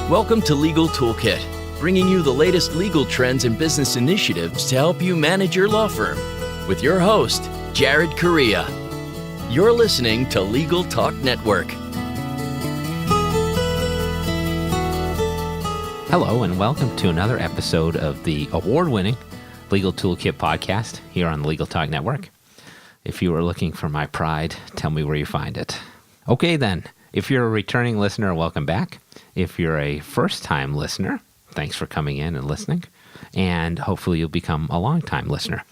Welcome to Legal Toolkit, bringing you the latest legal trends and business initiatives to help you manage your law firm. With your host, Jared Correia. You're listening to Legal Talk Network. Hello, and welcome to another episode of the award-winning Legal Toolkit podcast here on the Legal Talk Network. If you are looking for my pride, tell me where you find it. Okay, then. If you're a returning listener, welcome back. If you're a first-time listener, thanks for coming in and listening. And hopefully you'll become a long-time listener.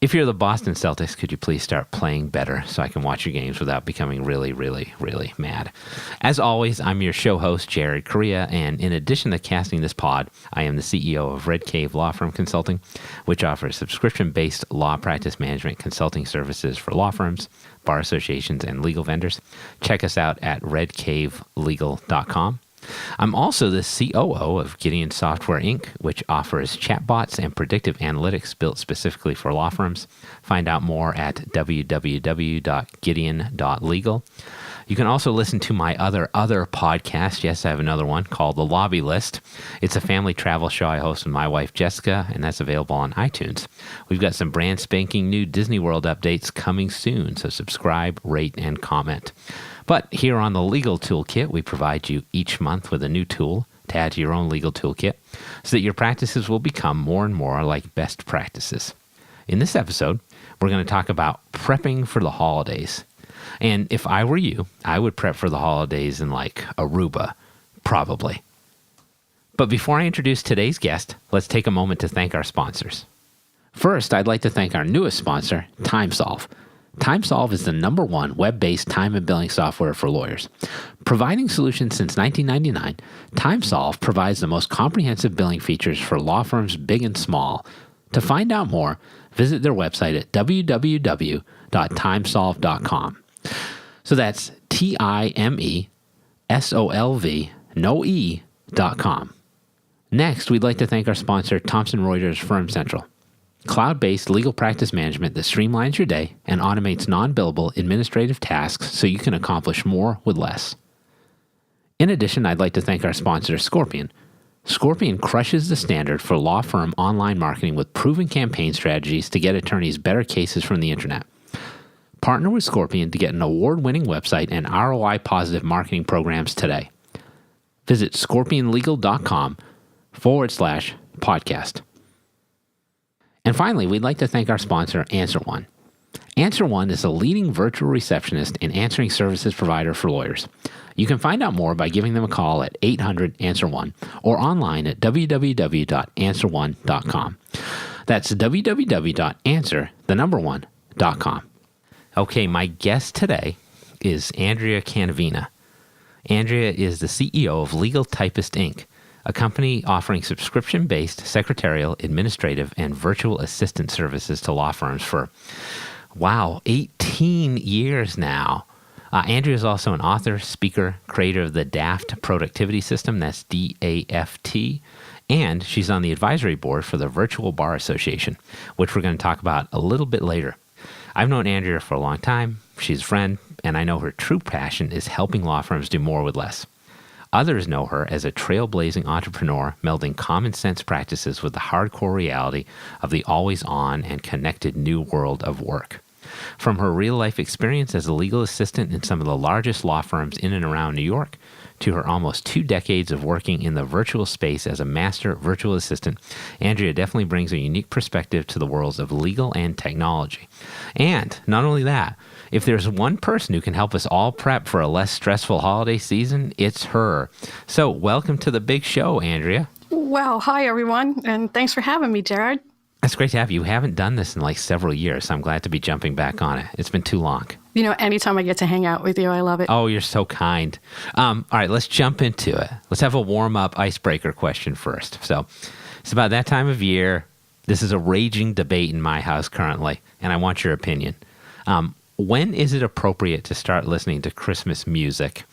If you're the Boston Celtics, could you please start playing better so I can watch your games without becoming really mad? As always, I'm your show host, Jared Correia, and in addition to casting this pod, I am the CEO of Red Cave Law Firm Consulting, which offers subscription-based law practice management consulting services for law firms, bar associations, and legal vendors. Check us out at redcavelegal.com. I'm also the COO of Gideon Software, Inc., which offers chatbots and predictive analytics built specifically for law firms. Find out more at www.gideon.legal. You can also listen to my other podcast. Yes, I have another one called The Lobby List. It's a family travel show I host with my wife, Jessica, and that's available on iTunes. We've got some brand spanking new Disney World updates coming soon, so subscribe, rate, and comment. But here on the Legal Toolkit, we provide you each month with a new tool to add to your own legal toolkit so that your practices will become more and more like best practices. In this episode, we're going to talk about prepping for the holidays. And if I were you, I would prep for the holidays in like Aruba, probably. But before I introduce today's guest, let's take a moment to thank our sponsors. First, I'd like to thank our newest sponsor, TimeSolve. TimeSolve is the #1 web-based time and billing software for lawyers. Providing solutions since 1999, TimeSolve provides the most comprehensive billing features for law firms big and small. To find out more, visit their website at www.timesolve.com. So that's TimeSolv.com. Next, we'd like to thank our sponsor, Thomson Reuters Firm Central. Cloud-based legal practice management that streamlines your day and automates non-billable administrative tasks so you can accomplish more with less. In addition, I'd like to thank our sponsor, Scorpion. Scorpion crushes the standard for law firm online marketing with proven campaign strategies to get attorneys better cases from the internet. Partner with Scorpion to get an award-winning website and ROI-positive marketing programs today. Visit scorpionlegal.com/podcast. And finally, we'd like to thank our sponsor, AnswerOne. AnswerOne is a leading virtual receptionist and answering services provider for lawyers. You can find out more by giving them a call at 800-ANSWER1 or online at www.answer1.com. That's www.answer1.com. Okay, my guest today is Andrea Cannavina. Andrea is the CEO of LegalTypist, Inc., a company offering subscription-based secretarial, administrative, and virtual assistant services to law firms for, 18 years now. Andrea is also an author, speaker, creator of the DAFT productivity system, that's DAFT, and she's on the advisory board for the Virtual Bar Association, which we're going to talk about a little bit later. I've known Andrea for a long time. She's a friend, and I know her true passion is helping law firms do more with less. Others know her as a trailblazing entrepreneur, melding common sense practices with the hardcore reality of the always-on and connected new world of work. From her real-life experience as a legal assistant in some of the largest law firms in and around New York, to her almost 2 decades of working in the virtual space as a master virtual assistant, Andrea definitely brings a unique perspective to the worlds of legal and technology. And not only that, if there's one person who can help us all prep for a less stressful holiday season, it's her. So welcome to the big show, Andrea. Well, hi, everyone, and thanks for having me, Jared. It's great to have you. You haven't done this in like several years, so I'm glad to be jumping back on it. It's been too long. You know, anytime I get to hang out with you, I love it. Oh, you're so kind. All right, let's jump into it. Let's have a warm-up icebreaker question first. So it's about that time of year. This is a raging debate in my house currently, and I want your opinion. When is it appropriate to start listening to Christmas music?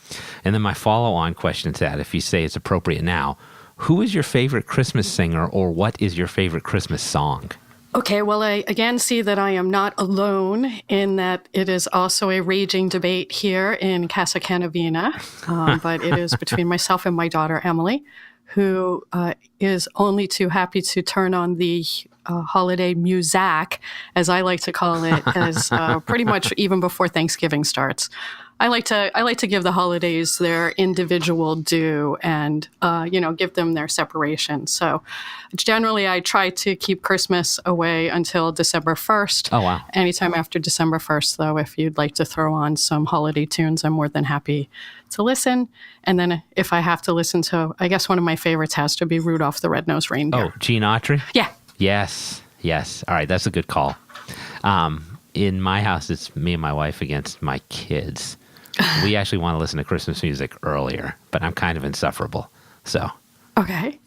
And then my follow-on question to that, if you say it's appropriate now, who is your favorite Christmas singer or what is your favorite Christmas song? Okay, well, I again see that I am not alone in that it is also a raging debate here in Casa Cannavina, but it is between myself and my daughter, Emily, who is only too happy to turn on the holiday muzak, as I like to call it, as pretty much even before Thanksgiving starts. I like to give the holidays their individual due and give them their separation. So generally I try to keep Christmas away until December 1st. Oh, wow. Anytime after December 1st, though, if you'd like to throw on some holiday tunes, I'm more than happy to listen. And then if I have to listen to, I guess one of my favorites has to be Rudolph the Red-Nosed Reindeer. Oh, Gene Autry? Yeah. Yes. All right, that's a good call. In my house, it's me and my wife against my kids. We actually want to listen to Christmas music earlier, but I'm kind of insufferable. So. Okay.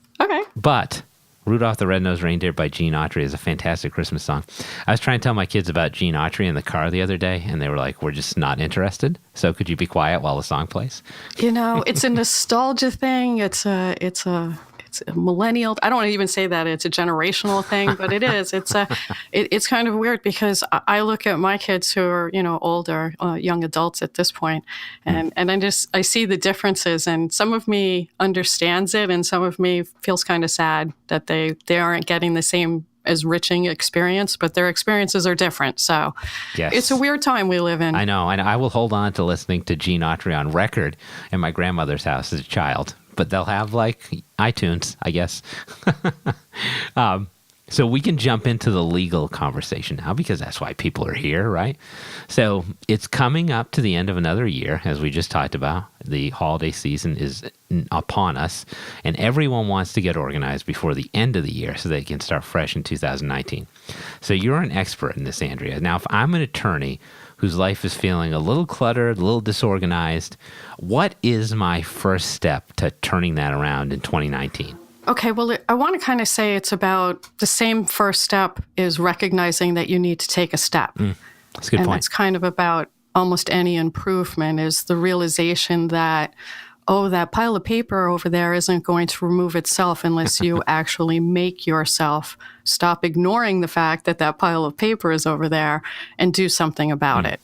But Rudolph the Red-Nosed Reindeer by Gene Autry is a fantastic Christmas song. I was trying to tell my kids about Gene Autry in the car the other day, and they were like, we're just not interested. So could you be quiet while the song plays? It's a nostalgia thing. It's a millennial. I don't want to even say that it's a generational thing, but it is. It's kind of weird because I look at my kids who are, older, young adults at this point, and I see the differences, and some of me understands it, and some of me feels kind of sad that they aren't getting the same as riching experience, but their experiences are different. So yes. It's a weird time we live in. I know. I will hold on to listening to Gene Autry on record in my grandmother's house as a child. But they'll have iTunes, I guess. So we can jump into the legal conversation now because that's why people are here, right? So it's coming up to the end of another year, as we just talked about. The holiday season is upon us, and everyone wants to get organized before the end of the year so they can start fresh in 2019. So you're an expert in this, Andrea. Now, if I'm an attorney whose life is feeling a little cluttered, a little disorganized, what is my first step to turning that around in 2019? Okay, well, I want to kind of say it's about the same first step is recognizing that you need to take a step. That's a good point. And that's kind of about almost any improvement is the realization that, that pile of paper over there isn't going to remove itself unless you actually make yourself stop ignoring the fact that that pile of paper is over there and do something about it.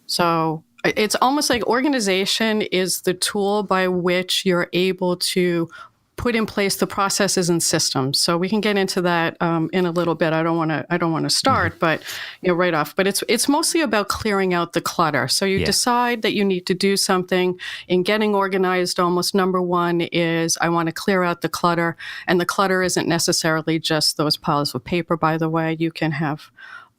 So it's almost like organization is the tool by which you're able to put in place the processes and systems. So we can get into that in a little bit. I don't want to start, but right off. But it's mostly about clearing out the clutter. So you decide that you need to do something. In getting organized, almost number one is I want to clear out the clutter, and the clutter isn't necessarily just those piles of paper. By the way, you can have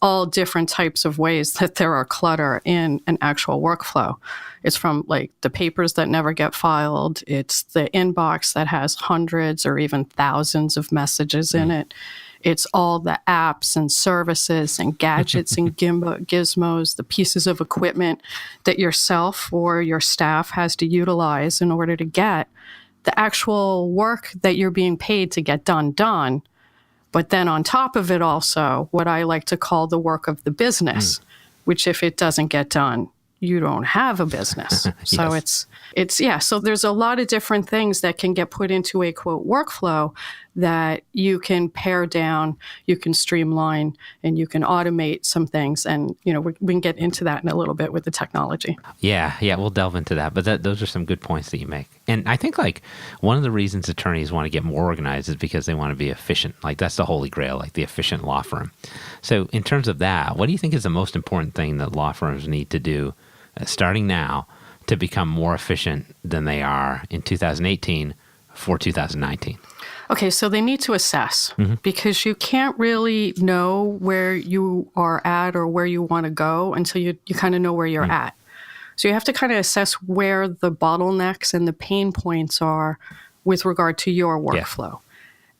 all different types of ways that there are clutter in an actual workflow. It's from the papers that never get filed. It's the inbox that has hundreds or even thousands of messages in it. It's all the apps and services and gadgets and gizmos, the pieces of equipment that yourself or your staff has to utilize in order to get the actual work that you're being paid to get done. But then on top of it also, what I like to call the work of the business, which if it doesn't get done, you don't have a business. So so there's a lot of different things that can get put into a quote workflow that you can pare down, you can streamline, and you can automate some things. And, we can get into that in a little bit with the technology. Yeah, we'll delve into that. But those are some good points that you make. And I think one of the reasons attorneys want to get more organized is because they want to be efficient. That's the holy grail, the efficient law firm. So in terms of that, what do you think is the most important thing that law firms need to do starting now to become more efficient than they are in 2018 for 2019? Okay, so they need to assess because you can't really know where you are at or where you want to go until you kind of know where you're at. So you have to kind of assess where the bottlenecks and the pain points are with regard to your workflow. Yeah.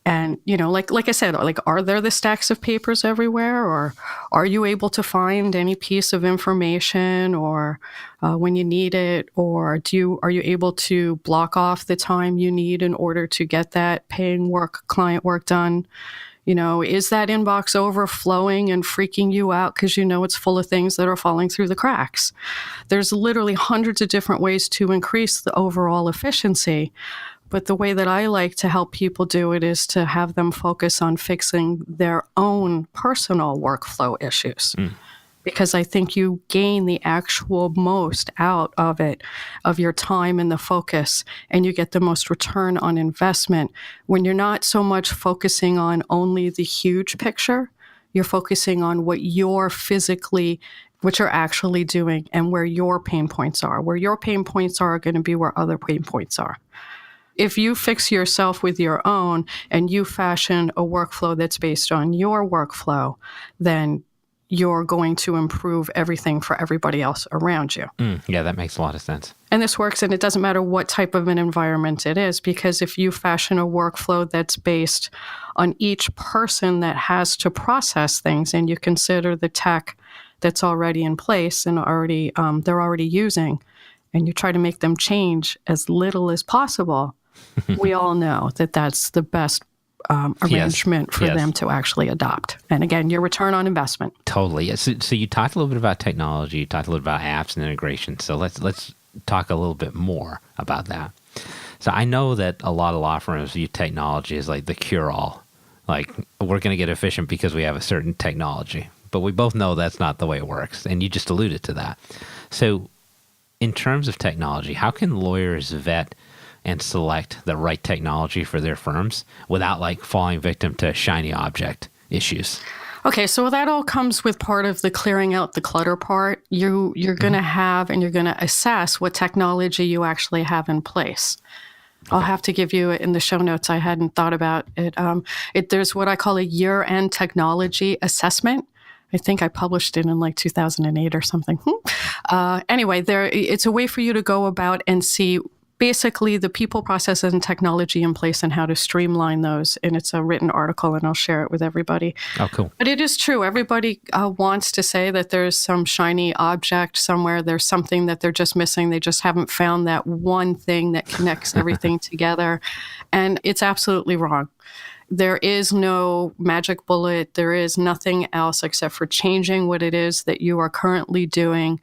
And, like I said, are there the stacks of papers everywhere, or are you able to find any piece of information or when you need it, or are you able to block off the time you need in order to get that paying client work done? Is that inbox overflowing and freaking you out because it's full of things that are falling through the cracks? There's literally hundreds of different ways to increase the overall efficiency. But the way that I like to help people do it is to have them focus on fixing their own personal workflow issues. Because I think you gain the actual most out of it, of your time and the focus, and you get the most return on investment when you're not so much focusing on only the huge picture. You're focusing on what you're actually doing and where your pain points are. Where your pain points are going to be where other pain points are. If you fix yourself with your own and you fashion a workflow that's based on your workflow, then you're going to improve everything for everybody else around you. Yeah, that makes a lot of sense. And this works, and it doesn't matter what type of an environment it is, because if you fashion a workflow that's based on each person that has to process things, and you consider the tech that's already in place and they're already using, and you try to make them change as little as possible, we all know that that's the best arrangement for them to actually adopt. And again, your return on investment. Totally. So you talked a little bit about technology, you talked a little about apps and integration. So let's talk a little bit more about that. So I know that a lot of law firms view technology as like the cure-all. Like, we're going to get efficient because we have a certain technology. But we both know that's not the way it works. And you just alluded to that. So in terms of technology, how can lawyers vet and select the right technology for their firms without like falling victim to shiny object issues? Okay, so that all comes with part of the clearing out the clutter part. You're going to have and you're going to assess what technology you actually have in place. Okay. I'll have to give you it in the show notes. I hadn't thought about it. There's what I call a year-end technology assessment. I think I published it in like 2008 or something. Anyway, it's a way for you to go about and see basically the people, processes, and technology in place and how to streamline those. And it's a written article, and I'll share it with everybody. Oh, cool. But it is true. Everybody wants to say that there's some shiny object somewhere. There's something that they're just missing. They just haven't found that one thing that connects everything together. And it's absolutely wrong. There is no magic bullet. There is nothing else except for changing what it is that you are currently doing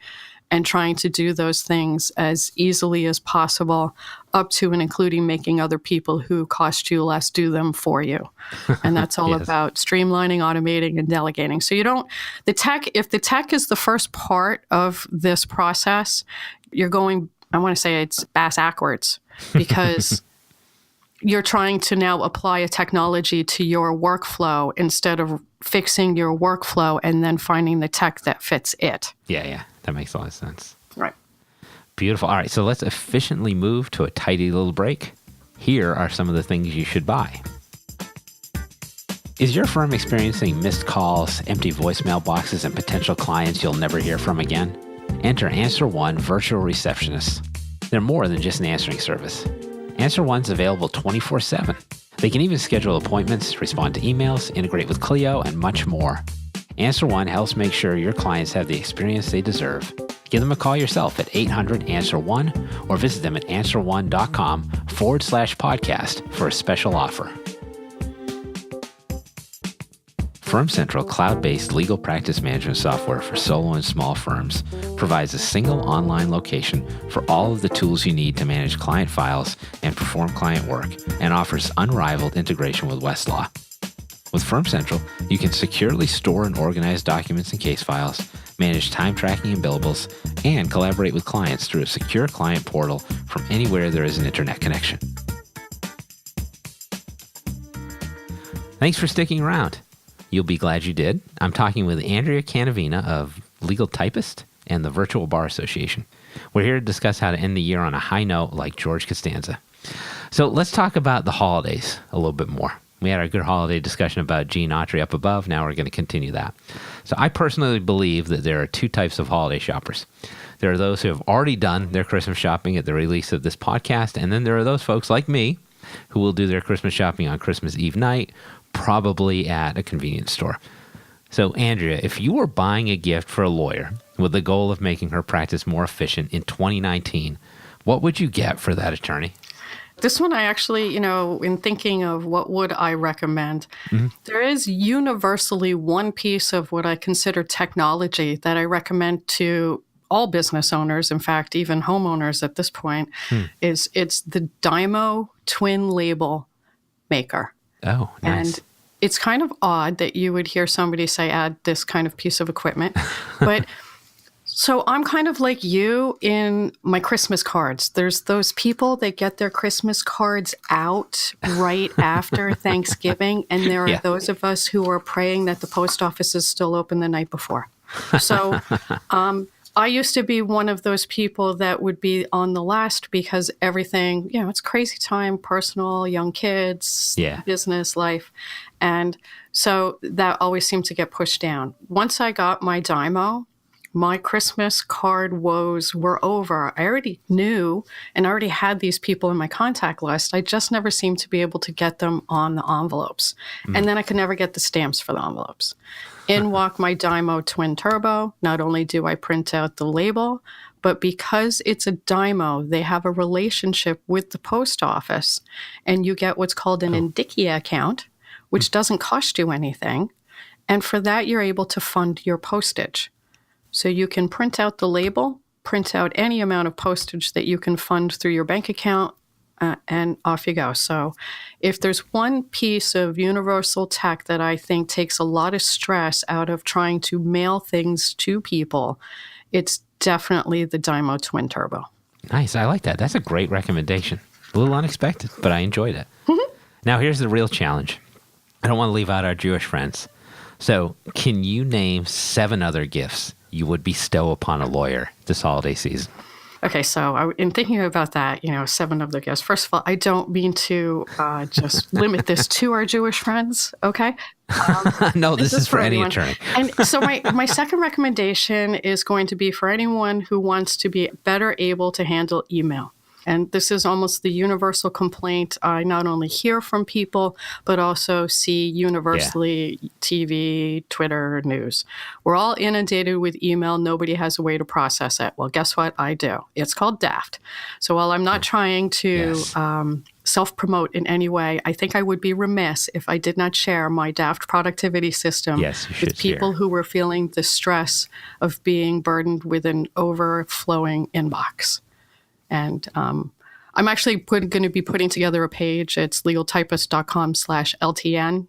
and trying to do those things as easily as possible, up to and including making other people who cost you less do them for you. And that's all about streamlining, automating, and delegating. So if the tech is the first part of this process, you're going, I want to say it's bass-ackwards, because you're trying to now apply a technology to your workflow instead of fixing your workflow and then finding the tech that fits it. Yeah. That makes a lot of sense. Right. Beautiful. All right, so let's efficiently move to a tidy little break. Here are some of the things you should buy. Is your firm experiencing missed calls, empty voicemail boxes, and potential clients you'll never hear from again? Enter Answer One Virtual Receptionists. They're more than just an answering service. Answer One's available 24/7. They can even schedule appointments, respond to emails, integrate with Clio, and much more. Answer One helps make sure your clients have the experience they deserve. Give them a call yourself at 800-ANSWER1 or visit them at answer1.com/podcast for a special offer. Firm Central, cloud-based legal practice management software for solo and small firms, provides a single online location for all of the tools you need to manage client files and perform client work, and offers unrivaled integration with Westlaw. With Firm Central, you can securely store and organize documents and case files, manage time tracking and billables, and collaborate with clients through a secure client portal from anywhere there is an internet connection. Thanks for sticking around. You'll be glad you did. I'm talking with Andrea Cannavina of LegalTypist and the Virtual Bar Association. We're here to discuss how to end the year on a high note like George Costanza. So let's talk about the holidays a little bit more. We had our good holiday discussion about Gene Autry up above. Now we're going to continue that. So I personally believe that there are two types of holiday shoppers. There are those who have already done their Christmas shopping at the release of this podcast, and then there are those folks like me who will do their Christmas shopping on Christmas Eve night, probably at a convenience store. So Andrea, if you were buying a gift for a lawyer with the goal of making her practice more efficient in 2019, what would you get for that attorney? This one I actually, in thinking of what would I recommend, there is universally one piece of what I consider technology that I recommend to all business owners, in fact, even homeowners at this point, is it's the Dymo twin label maker. Oh, nice. And it's kind of odd that you would hear somebody say, add this kind of piece of equipment. But so I'm kind of like you in my Christmas cards. There's those people that get their Christmas cards out right after Thanksgiving. And there are those of us who are praying that the post office is still open the night before. So I used to be one of those people that would be on the last because everything, it's crazy time, personal, young kids, business, life. And so that always seemed to get pushed down. Once I got my Dymo, my Christmas card woes were over. I already knew and I already had these people in my contact list. I just never seemed to be able to get them on the envelopes. And then I could never get the stamps for the envelopes. In walk my Dymo Twin Turbo. Not only do I print out the label, but because it's a Dymo, they have a relationship with the post office, and you get what's called an Indicia account, which doesn't cost you anything. And for that, you're able to fund your postage. So you can print out the label, print out any amount of postage that you can fund through your bank account, and off you go. So if there's one piece of universal tech that I think takes a lot of stress out of trying to mail things to people, it's definitely the Dymo Twin Turbo. Nice. I like that. That's a great recommendation. A little unexpected, but I enjoyed it. Now, here's the real challenge. I don't want to leave out our Jewish friends. So can you name 7 other gifts you would bestow upon a lawyer this holiday season? Okay, so in thinking about that, 7 of the gifts. First of all, I don't mean to just limit this to our Jewish friends, okay? No, this is for any attorney. And so my second recommendation is going to be for anyone who wants to be better able to handle email. And this is almost the universal complaint I not only hear from people, but also see universally TV, Twitter, news. We're all inundated with email. Nobody has a way to process it. Well, guess what? I do. It's called DAFT. So while I'm not trying to self-promote in any way, I think I would be remiss if I did not share my DAFT productivity system with people who were feeling the stress of being burdened with an overflowing inbox. And I'm actually going to be putting together a page. It's legaltypist.com/LTN.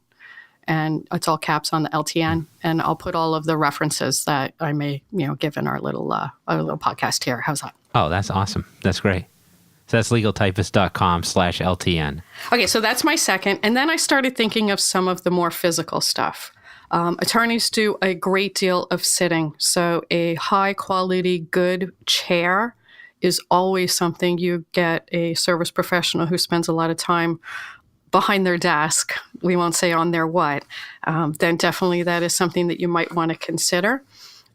And it's all caps on the LTN. And I'll put all of the references that I may, give in our little podcast here. How's that? Oh, that's awesome. That's great. So that's legaltypist.com/LTN. Okay, so that's my second. And then I started thinking of some of the more physical stuff. Attorneys do a great deal of sitting. So a high quality, good chair is always something. You get a service professional who spends a lot of time behind their desk, we won't say on their what, then definitely that is something that you might want to consider.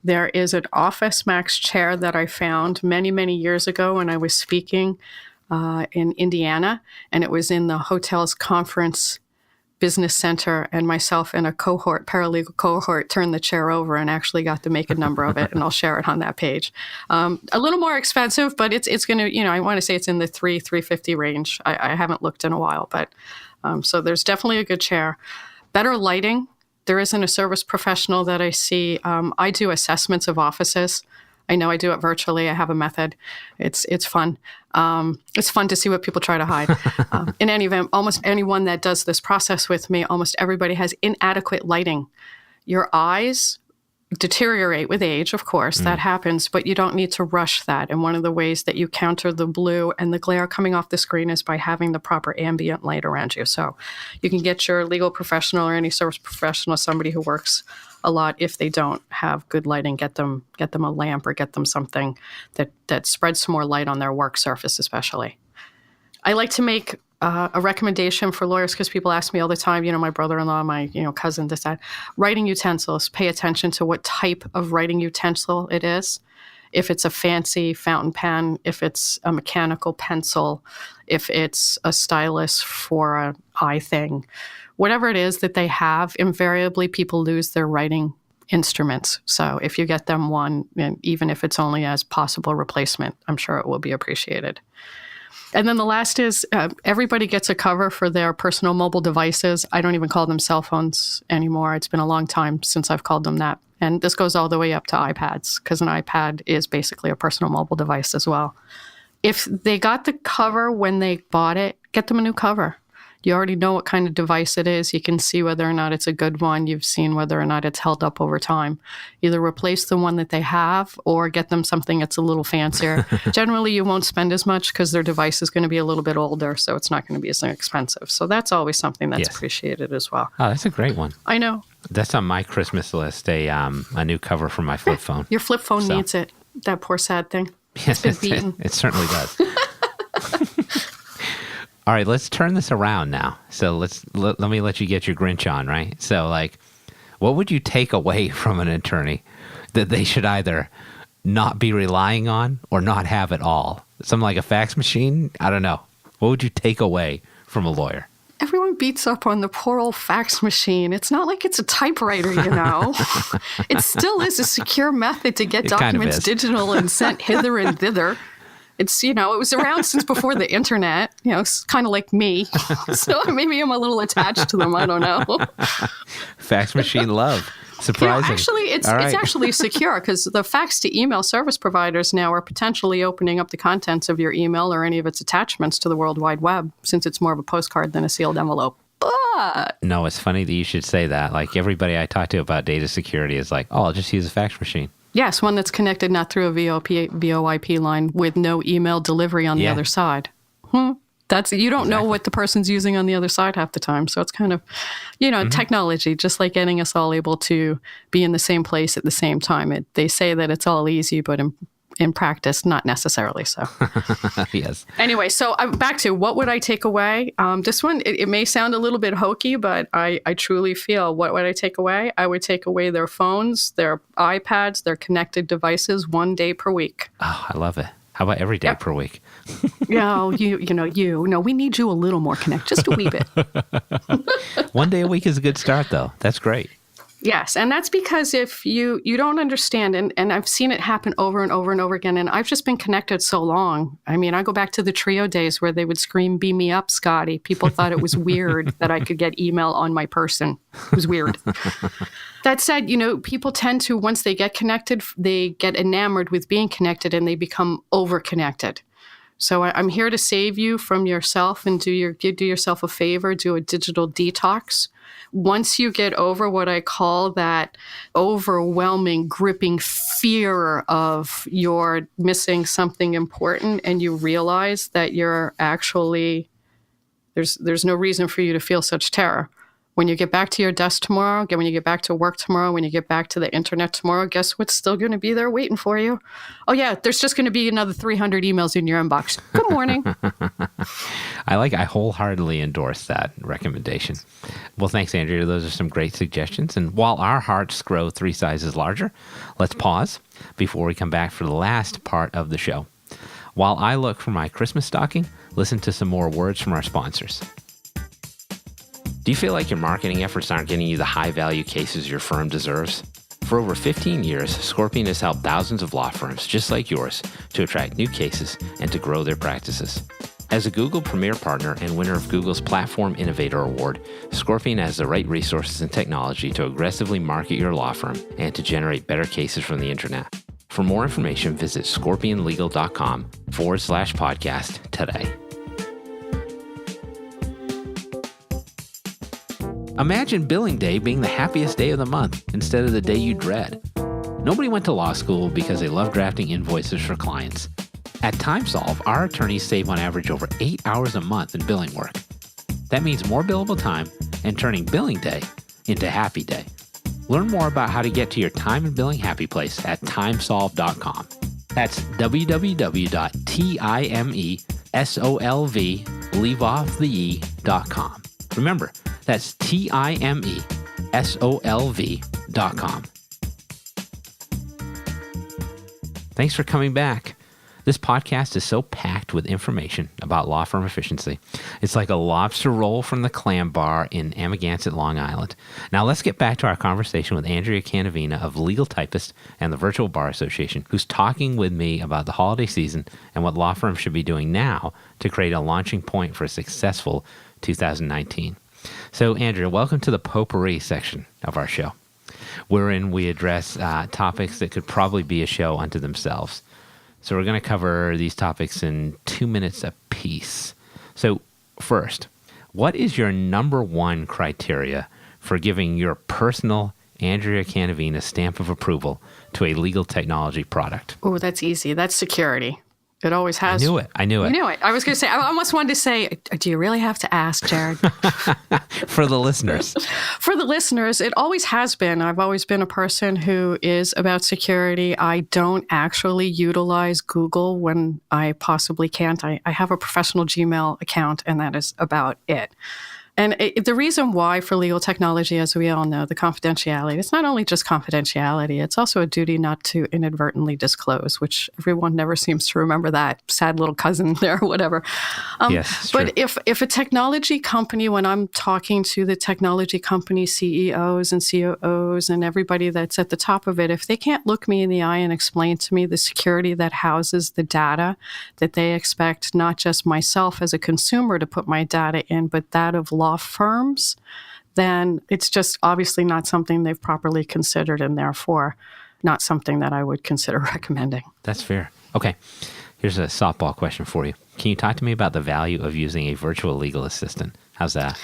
There is an Office Max chair that I found many, many years ago when I was speaking in Indiana, and it was in the hotel's conference business center, and myself and a paralegal cohort turned the chair over and actually got to make a number of it, and I'll share it on that page. A little more expensive, but it's going to, I want to say it's in the $350 range. I haven't looked in a while, but so there's definitely a good chair. Better lighting. There isn't a service professional that I see. I do assessments of offices. I know I do it virtually. I have a method. It's fun. It's fun to see what people try to hide. In any event, almost anyone that does this process with me, almost everybody has inadequate lighting. Your eyes deteriorate with age, of course, that happens, but you don't need to rush that. And one of the ways that you counter the blue and the glare coming off the screen is by having the proper ambient light around you. So you can get your legal professional or any service professional, somebody who works a lot, if they don't have good lighting, get them a lamp or get them something that spreads some more light on their work surface, especially. I like to make a recommendation for lawyers because people ask me all the time, my brother-in-law, my cousin, this, that. Writing utensils, pay attention to what type of writing utensil it is. If it's a fancy fountain pen, if it's a mechanical pencil, if it's a stylus for an eye thing, whatever it is that they have, invariably people lose their writing instruments. So if you get them one, and even if it's only as possible replacement, I'm sure it will be appreciated. And then the last is everybody gets a cover for their personal mobile devices. I don't even call them cell phones anymore. It's been a long time since I've called them that. And this goes all the way up to iPads, because an iPad is basically a personal mobile device as well. If they got the cover when they bought it, get them a new cover. You already know what kind of device it is. You can see whether or not it's a good one. You've seen whether or not it's held up over time. Either replace the one that they have or get them something that's a little fancier. Generally, you won't spend as much because their device is going to be a little bit older, so it's not going to be as expensive. So that's always something that's appreciated as well. Oh, that's a great one. I know. That's on my Christmas list, a new cover for my flip phone. Your flip phone needs it. That poor sad thing. Yes, it's been beaten. It certainly does. All right, let's turn this around now. So let me let you get your Grinch on, right? So, like, what would you take away from an attorney that they should either not be relying on or not have at all? Something like a fax machine? I don't know. What would you take away from a lawyer? Everyone beats up on the poor old fax machine. It's not like it's a typewriter, you know. It still is a secure method to get documents digital and sent hither and thither. It's, you know, it was around since before the internet. You know, it's kind of like me. So maybe I'm a little attached to them. I don't know. Fax machine love. Surprising. Actually, it's actually secure because the fax to email service providers now are potentially opening up the contents of your email or any of its attachments to the World Wide Web, since it's more of a postcard than a sealed envelope. But no, it's funny that you should say that. Like, everybody I talk to about data security is like, oh, I'll just use a fax machine. Yes, one that's connected not through a VoIP line with no email delivery on the other side. You don't know what the person's using on the other side half the time. So it's kind of, you know, technology, just like getting us all able to be in the same place at the same time. They say that it's all easy, but in practice, not necessarily so. Yes. Anyway, so back to what would I take away? This one, it may sound a little bit hokey, but I truly feel, what would I take away? I would take away their phones, their iPads, their connected devices 1 day per week. Oh, I love it. How about every day per week? No, we need you a little more connected, just a wee bit. 1 day a week is a good start, though. That's great. Yes, and that's because if you don't understand, and I've seen it happen over and over and over again, and I've just been connected so long. I mean, I go back to the Trio days where they would scream, "Beam me up, Scotty." People thought it was weird that I could get email on my person. It was weird. That said, you know, people tend to, once they get connected, they get enamored with being connected and they become over-connected. So I'm here to save you from yourself and do yourself a favor, do a digital detox. Once you get over what I call that overwhelming, gripping fear of you're missing something important, and you realize that you're actually, there's no reason for you to feel such terror. When you get back to your desk tomorrow, when you get back to work tomorrow, when you get back to the internet tomorrow, guess what's still going to be there waiting for you? Oh, yeah, there's just going to be another 300 emails in your inbox. Good morning. I wholeheartedly endorse that recommendation. Well, thanks, Andrea. Those are some great suggestions. And while our hearts grow 3 sizes larger, let's pause before we come back for the last part of the show. While I look for my Christmas stocking, listen to some more words from our sponsors. Do you feel like your marketing efforts aren't getting you the high-value cases your firm deserves? For over 15 years, Scorpion has helped thousands of law firms just like yours to attract new cases and to grow their practices. As a Google Premier Partner and winner of Google's Platform Innovator Award, Scorpion has the right resources and technology to aggressively market your law firm and to generate better cases from the internet. For more information, visit scorpionlegal.com/podcast today. Imagine billing day being the happiest day of the month instead of the day you dread. Nobody went to law school because they love drafting invoices for clients. At TimeSolve, our attorneys save on average over 8 hours a month in billing work. That means more billable time and turning billing day into happy day. Learn more about how to get to your time and billing happy place at timesolve.com. That's www.timesolv.com. Remember, that's timesolv.com. Thanks for coming back. This podcast is so packed with information about law firm efficiency. It's like a lobster roll from the clam bar in Amagansett, Long Island. Now let's get back to our conversation with Andrea Cannavina of LegalTypist and the Virtual Bar Association, who's talking with me about the holiday season and what law firms should be doing now to create a launching point for a successful 2019. So, Andrea, welcome to the potpourri section of our show. wherein we address topics that could probably be a show unto themselves. So we're going to cover these topics in 2 minutes apiece. So first, what is your number one criteria for giving your personal Andrea Cannavina stamp of approval to a legal technology product? Oh, that's easy. That's security. It always has. I knew it. You knew it. I was going to say, I almost wanted to say, do you really have to ask, Jared? For the listeners. For the listeners, it always has been. I've always been a person who is about security. I don't actually utilize Google when I possibly can't. I have a professional Gmail account, and that is about it. And the reason why for legal technology, as we all know, the confidentiality, it's not only just confidentiality, it's also a duty not to inadvertently disclose, which everyone never seems to remember that sad little cousin there or whatever. Yes, but true. if a technology company, when I'm talking to the technology company CEOs and COOs and everybody that's at the top of it, if they can't look me in the eye and explain to me the security that houses the data that they expect not just myself as a consumer to put my data in, but that of law firms, then it's just obviously not something they've properly considered and therefore not something that I would consider recommending. That's fair. Okay. Here's a softball question for you. Can you talk to me about the value of using a virtual legal assistant? How's that?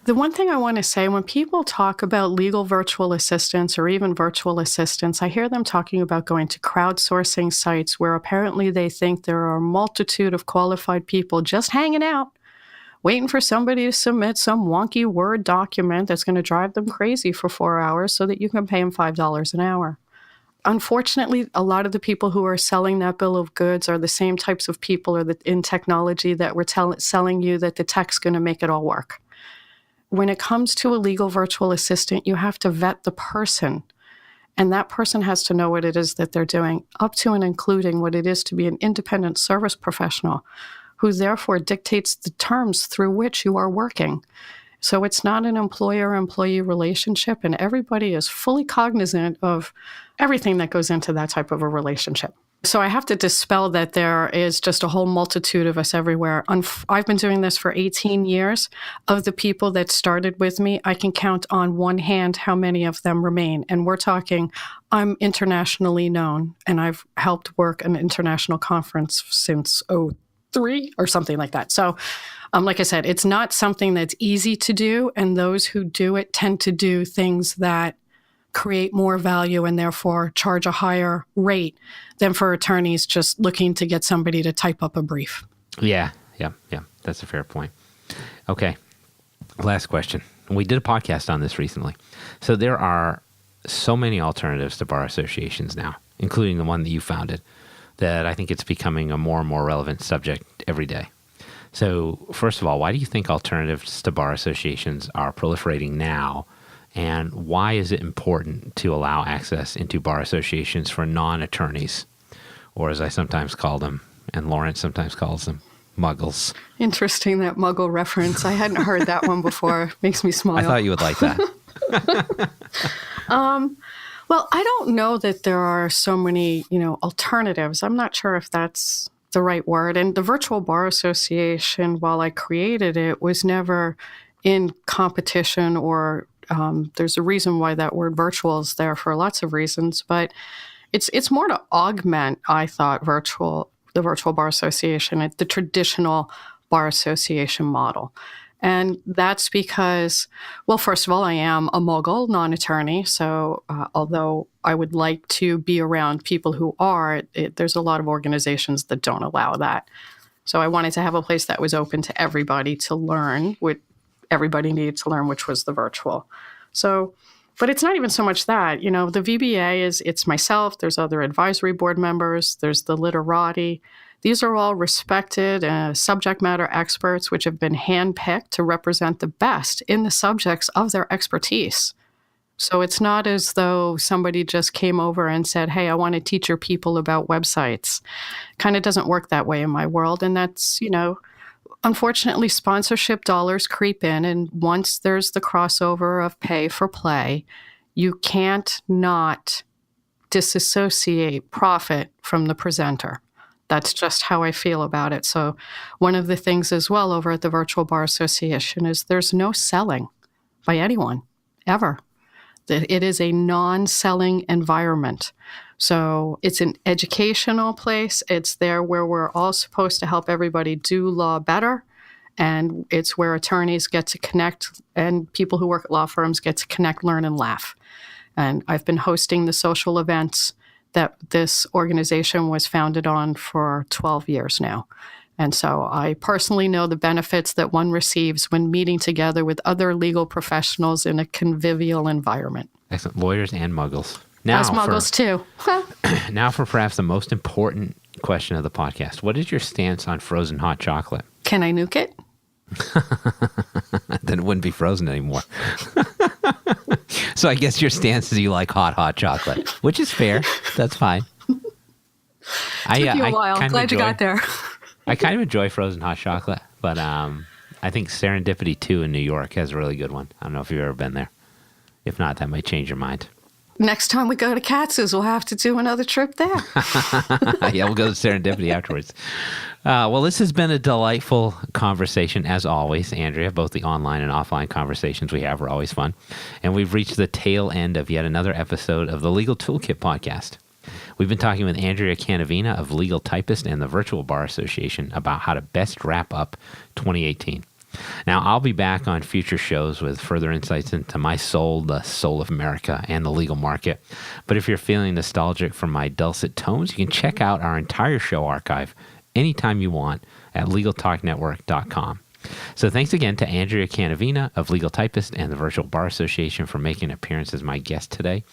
The one thing I want to say, when people talk about legal virtual assistants or even virtual assistants, I hear them talking about going to crowdsourcing sites where apparently they think there are a multitude of qualified people just hanging out, waiting for somebody to submit some wonky Word document that's going to drive them crazy for 4 hours so that you can pay them $5 an hour. Unfortunately, a lot of the people who are selling that bill of goods are the same types of people in technology that were selling you that the tech's going to make it all work. When it comes to a legal virtual assistant, you have to vet the person, and that person has to know what it is that they're doing, up to and including what it is to be an independent service professional, who therefore dictates the terms through which you are working. So it's not an employer-employee relationship, and everybody is fully cognizant of everything that goes into that type of a relationship. So I have to dispel that there is just a whole multitude of us everywhere. I've been doing this for 18 years. Of the people that started with me, I can count on one hand how many of them remain. And we're talking, I'm internationally known, and I've helped work an international conference since 2003 or something like that. So like I said, it's not something that's easy to do, and those who do it tend to do things that create more value and therefore charge a higher rate than for attorneys just looking to get somebody to type up a brief. Yeah. That's a fair point. Okay. Last question. We did a podcast on this recently. So there are so many alternatives to bar associations now, including the one that you founded, that I think it's becoming a more and more relevant subject every day. So first of all, why do you think alternatives to bar associations are proliferating now? And why is it important to allow access into bar associations for non-attorneys, or as I sometimes call them, and Lawrence sometimes calls them, muggles? Interesting, that muggle reference. I hadn't heard that one before. Makes me smile. I thought you would like that. Well, I don't know that there are so many, alternatives. I'm not sure if that's the right word. And the Virtual Bar Association, while I created it, was never in competition or there's a reason why that word virtual is there for lots of reasons, but it's more to augment, I thought, the Virtual Bar Association, the traditional bar association model. And that's because, well, first of all, I am a muggle, non-attorney. So although I would like to be around people who are, there's a lot of organizations that don't allow that. So I wanted to have a place that was open to everybody to learn what everybody needed to learn, which was the virtual. So, but it's not even so much that, the VBA it's myself, there's other advisory board members, there's the literati. These are all respected subject matter experts which have been handpicked to represent the best in the subjects of their expertise. So it's not as though somebody just came over and said, hey, I want to teach your people about websites. Kind of doesn't work that way in my world. And that's, unfortunately, sponsorship dollars creep in. And once there's the crossover of pay for play, you can't not disassociate profit from the presenter. That's just how I feel about it. So one of the things as well over at the Virtual Bar Association is there's no selling by anyone, ever. It is a non-selling environment. So it's an educational place. It's there where we're all supposed to help everybody do law better. And it's where attorneys get to connect and people who work at law firms get to connect, learn, and laugh. And I've been hosting the social events that this organization was founded on for 12 years now. And so I personally know the benefits that one receives when meeting together with other legal professionals in a convivial environment. Excellent. Lawyers and muggles. As muggles, too. Now for perhaps the most important question of the podcast. What is your stance on frozen hot chocolate? Can I nuke it? Then it wouldn't be frozen anymore. So I guess your stance is you like hot chocolate, which is fair. That's fine. Took you a while. I'm glad you got there. I kind of enjoy frozen hot chocolate, but I think Serendipity 2 in New York has a really good one. I don't know if you've ever been there. If not, that might change your mind. Next time we go to Katz's, we'll have to do another trip there. Yeah, we'll go to Serendipity afterwards. Well, this has been a delightful conversation, as always, Andrea. Both the online and offline conversations we have are always fun. And we've reached the tail end of yet another episode of the Legal Toolkit podcast. We've been talking with Andrea Cannavina of LegalTypist and the Virtual Bar Association about how to best wrap up 2018. Now, I'll be back on future shows with further insights into my soul, the soul of America, and the legal market. But if you're feeling nostalgic for my dulcet tones, you can check out our entire show archive anytime you want at LegalTalkNetwork.com. So thanks again to Andrea Cannavina of LegalTypist and the Virtual Bar Association for making an appearance as my guest today.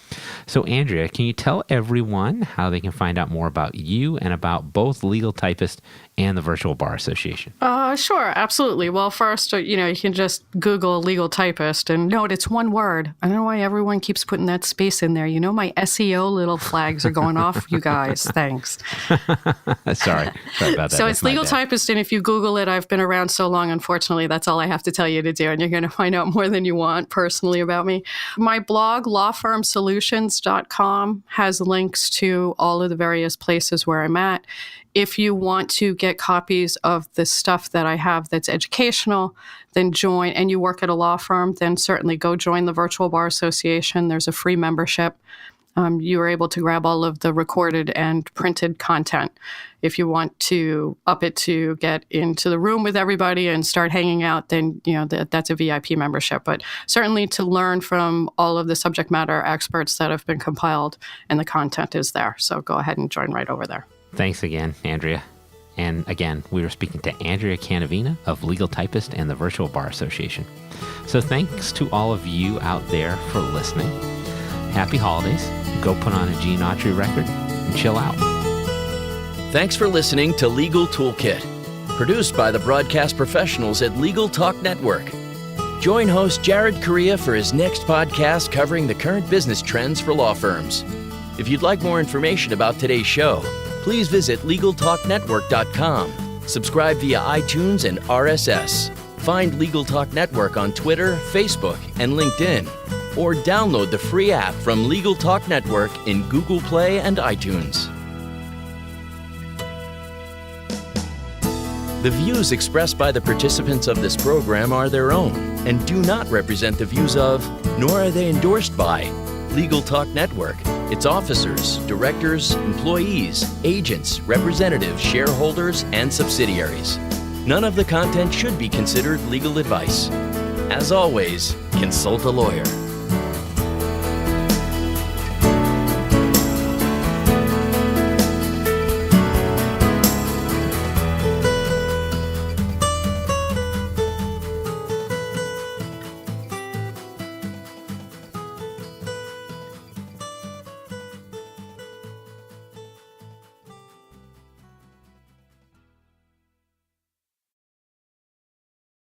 So Andrea, can you tell everyone how they can find out more about you and about both LegalTypist and the Virtual Bar Association? Sure, absolutely. Well, first, you can just Google Legal Typist and note it's one word. I don't know why everyone keeps putting that space in there. My SEO little flags are going off, you guys. Thanks. Sorry about that. So it's Legal Typist, and if you Google it, I've been around so long, unfortunately, that's all I have to tell you to do, and you're going to find out more than you want personally about me. My blog, lawfirmsolutions.com, has links to all of the various places where I'm at. If you want to get copies of the stuff that I have that's educational, then join, and you work at a law firm, then certainly go join the Virtual Bar Association. There's a free membership. You are able to grab all of the recorded and printed content. If you want to up it to get into the room with everybody and start hanging out, then that's a VIP membership. But certainly to learn from all of the subject matter experts that have been compiled, and the content is there. So go ahead and join right over there. Thanks again, Andrea. And again, we were speaking to Andrea Cannavina of LegalTypist and the Virtual Bar Association. So thanks to all of you out there for listening. Happy holidays. Go put on a Gene Autry record and chill out. Thanks for listening to Legal Toolkit, produced by the broadcast professionals at Legal Talk Network. Join host Jared Correia for his next podcast covering the current business trends for law firms. If you'd like more information about today's show, please visit LegalTalkNetwork.com. Subscribe via iTunes and RSS. Find Legal Talk Network on Twitter, Facebook, and LinkedIn. Or download the free app from Legal Talk Network in Google Play and iTunes. The views expressed by the participants of this program are their own and do not represent the views of, nor are they endorsed by, Legal Talk Network, its officers, directors, employees, agents, representatives, shareholders, and subsidiaries. None of the content should be considered legal advice. As always, consult a lawyer.